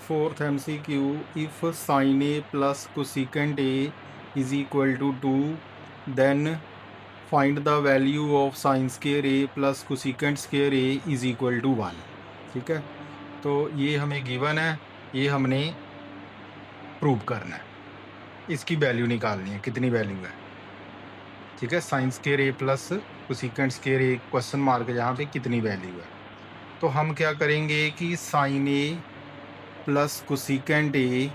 Fourth MCQ, if sin A plus cosecant A is equal to 2, then find the value of sin square A plus cosecant square A is equal to 1। ठीक है, तो ये हमें given है, ये हमने prove करना है, इसकी वैल्यू निकालनी है, कितनी वैल्यू है। ठीक है, sin square A plus cosecant square A question mark यहाँ पे कितनी वैल्यू है। तो हम क्या करेंगे कि sin A plus cosecant A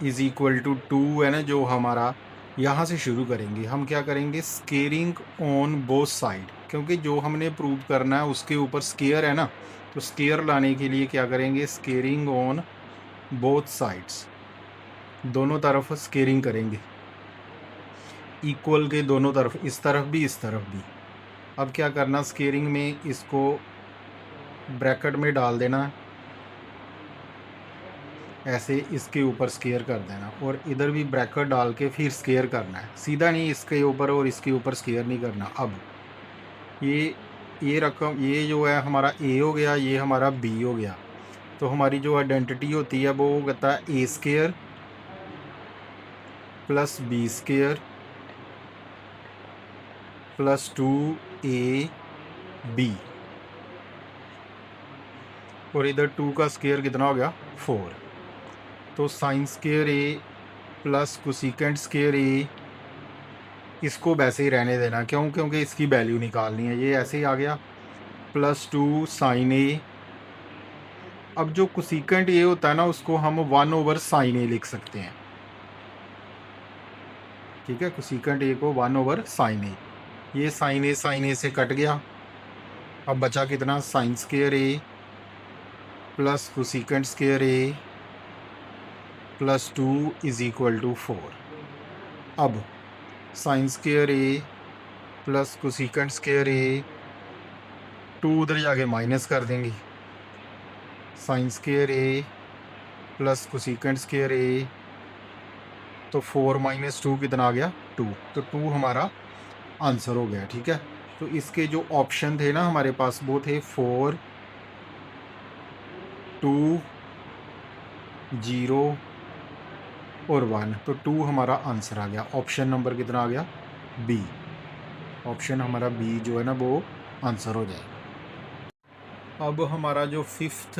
is equal to 2 है ना, जो हमारा यहाँ से शुरू करेंगे। हम क्या करेंगे, स्केयरिंग ऑन बोथ साइड, क्योंकि जो हमने प्रूव करना है उसके ऊपर स्केयर है ना, तो स्केयर लाने के लिए क्या करेंगे, स्केयरिंग ऑन बोथ साइड्स, दोनों तरफ स्केयरिंग करेंगे, इक्वल के दोनों तरफ, इस तरफ भी इस तरफ भी। अब क्या करना, स्केयरिंग में इसको ब्रैकेट में डाल देना, ऐसे इसके ऊपर स्केयर कर देना, और इधर भी ब्रैकेट डाल के फिर स्केयर करना है, सीधा नहीं इसके ऊपर और इसके ऊपर स्केयर नहीं करना। अब ये रकम, ये जो है हमारा ए हो गया, ये हमारा बी हो गया। तो हमारी जो आइडेंटिटी होती है वो कहता है a square plus b square plus 2ab, और इधर 2 का स्केयर कितना हो गया, 4। तो sign square A plus cosecant square ए, इसको वैसे ही रहने देना, क्यों, क्योंकि इसकी वैल्यू निकालनी है। ये ऐसे ही आ गया, प्लस 2 साइन ए। अब जो कोसिकेंट ए होता है ना, उसको हम 1/sin ए लिख सकते हैं। ठीक है, कोसिकेंट ए को 1/sin ए। ये साइन ए से कट गया, अब बचा कितना, sine square A plus cosecant square A plus 2 is equal to 4। अब sine square A plus cosecant square A, 2 उधर जाके माइनस कर देंगे, sine square A plus cosecant square A, तो 4 - 2 कितना आ गया, 2। तो 2 हमारा आंसर हो गया। ठीक है, तो इसके जो ऑप्शन थे ना हमारे पास, वो थे 4, 2, 0 और 1। तो 2 हमारा आंसर आ गया। ऑप्शन नंबर कितना आ गया, बी। ऑप्शन हमारा बी जो है ना, वो आंसर हो जाएगा। अब हमारा जो 5th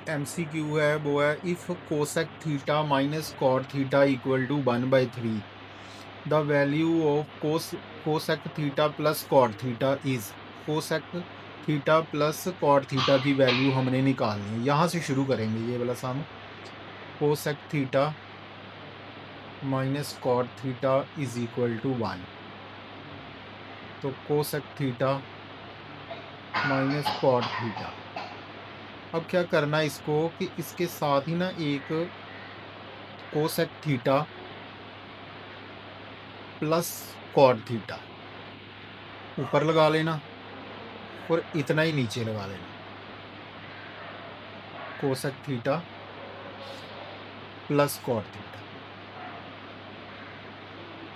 MCQ है वो है, if cosec theta minus cot theta equal to 1/3, the value of cosec theta plus cot theta is. Cosec theta plus cot theta की वैल्यू हमने निकालनी है, यहाँ से शुरू करेंगे ये वाला sum. Cosec theta minus cot theta is equal to 1। तो cosec theta minus cot theta. अब क्या करना है इसको, कि इसके साथ ही ना एक cosec theta plus cot theta ऊपर लगा लेना, और इतना ही नीचे लगा लेना, cosec theta plus cot theta,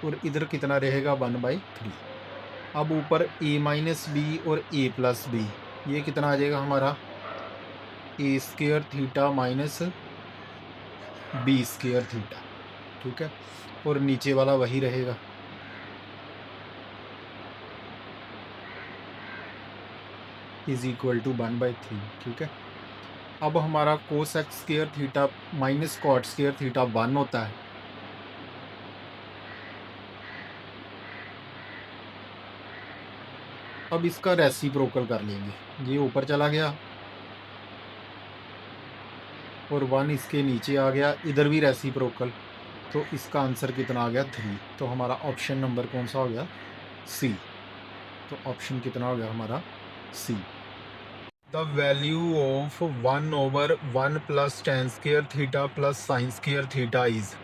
और इधर कितना रहेगा, 1/3। अब ऊपर a माइनस बी और a प्लस बी, ये कितना आ जाएगा हमारा, a square theta minus b square theta. ठीक है, और नीचे वाला वही रहेगा, इज इक्वल टू 1/3। ठीक है, अब हमारा cosec square theta minus cot square theta 1 होता है। अब इसका रेसिप्रोकल कर लेंगे, ये ऊपर चला गया और 1 इसके नीचे आ गया, इधर भी रेसिप्रोकल, तो इसका आंसर कितना आ गया, 3। तो हमारा ऑप्शन नंबर कौन सा हो गया, सी। तो ऑप्शन कितना हो गया हमारा, C. The value of 1/1 plus tan square theta plus sine square theta is.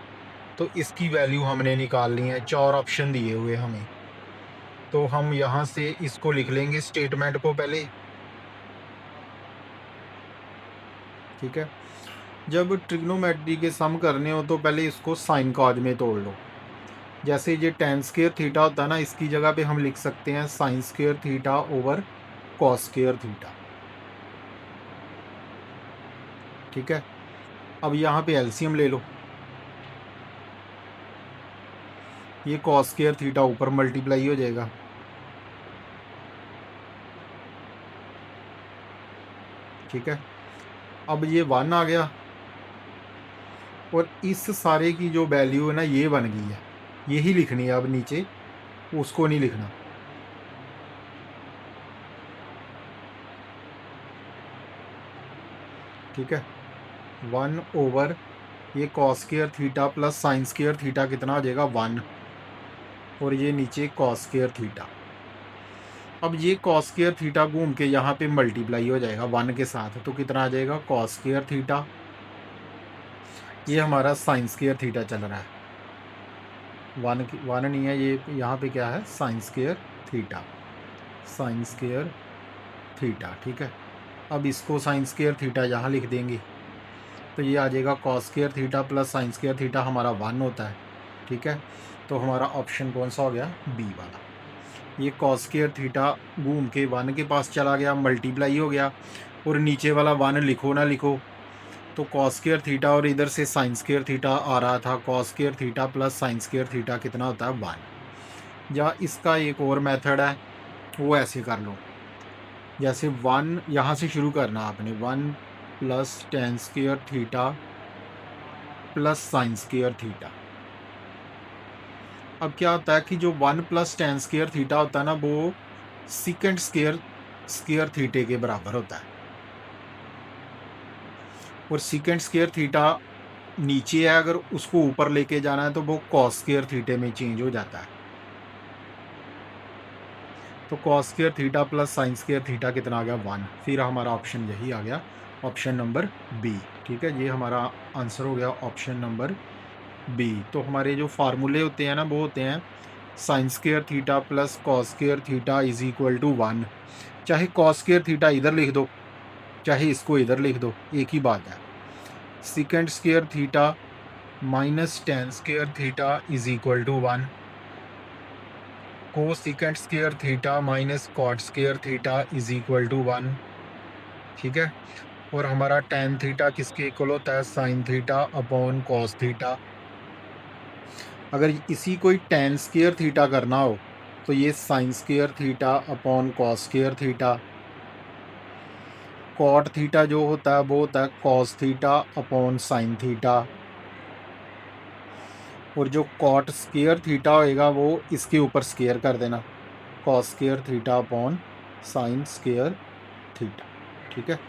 तो इसकी वैल्यू हमने निकालनी है, 4 ऑप्शन दिए हुए हमें। तो हम यहाँ से इसको लिख लेंगे, स्टेटमेंट को पहले। ठीक है, जब ट्रिग्नोमेट्री के सम करने हो तो पहले इसको साइन कॉज में तोड़ लो। जैसे ये tan स्क्वायर थीटा होता है ना, इसकी जगह पे हम लिख सकते हैं sine square theta over cos square theta. ठीक है। अब यहाँ पे एलसीएम ले लो, ये कॉस स्क्वायर थीटा ऊपर मल्टीप्लाई हो जाएगा, ठीक है। अब ये 1 आ गया और इस सारे की जो वैल्यू है ना ये बन गई है, यही लिखनी है अब नीचे, उसको नहीं लिखना। ठीक है, 1 ओवर ये cos square theta plus sine square theta कितना हो जाएगा 1, और ये नीचे कॉस स्क्वायर थीटा। अब ये कॉस स्क्वायर थीटा घूम के यहाँ पे मल्टीप्लाई हो जाएगा 1 के साथ, तो कितना आ जाएगा कॉस स्क्वायर थीटा, ये हमारा साइन स्क्वायर थीटा चल रहा है, 1 नहीं है ये, यहाँ पे क्या है sign square theta, sign square theta. ठीक है, अब इसको साइन स्क्वायर थीटा यहाँ लिख देंगे, तो ये आ जाएगा cos square theta plus sine square theta हमारा 1 होता है। ठीक है, तो हमारा ऑप्शन कौन सा हो गया, बी वाला। ये कॉस स्क्वायर थीटा घूम के 1 के पास चला गया, मल्टीप्लाई हो गया, और नीचे वाला 1 लिखो ना लिखो, तो कॉस स्क्वायर थीटा और इधर से साइन स्क्वायर थीटा आ रहा था, cos square theta plus sine square theta कितना होता है 1। या इसका एक और मेथड है, वो ऐसे कर लो, जैसे 1 यहाँ से शुरू करना आपने, 1 plus ten square theta plus sine square theta. अब क्या होता है कि जो 1 प्लस टेन स्क्वायर थीटा होता है ना, वो सिकेंड स्क्वायर थीटे के बराबर होता है, और सिकेंड स्क्वायर थीटा नीचे है, अगर उसको ऊपर लेके जाना है तो वो कॉस स्क्वायर थीटे में चेंज हो जाता है। तो cos square theta plus sine square theta कितना आ गया 1, फिर हमारा ऑप्शन यही आ गया, ऑप्शन नंबर बी। ठीक है, ये हमारा आंसर हो गया ऑप्शन नंबर बी। तो हमारे जो फार्मूले होते हैं ना, वो होते हैं sine square theta plus cos square theta is equal to 1। चाहे कॉस स्क्वायर थीटा इधर लिख दो, चाहे इसको इधर लिख दो, एक ही बात है। Sec square theta minus tan square theta is equal to 1, को sec square theta minus cot square theta is equal to 1। ठीक है, और हमारा टेन थीटा किसके इक्वल होता है, sine theta upon cos theta. अगर इसी कोई टेन स्क्वायर थीटा करना हो तो ये sine square theta upon cos square theta. Cot theta जो होता है वो होता है cos theta upon sine theta, और जो कॉट स्क्वायर थीटा होएगा वो इसके ऊपर स्क्वायर कर देना, cos square theta upon sign square theta. ठीक है।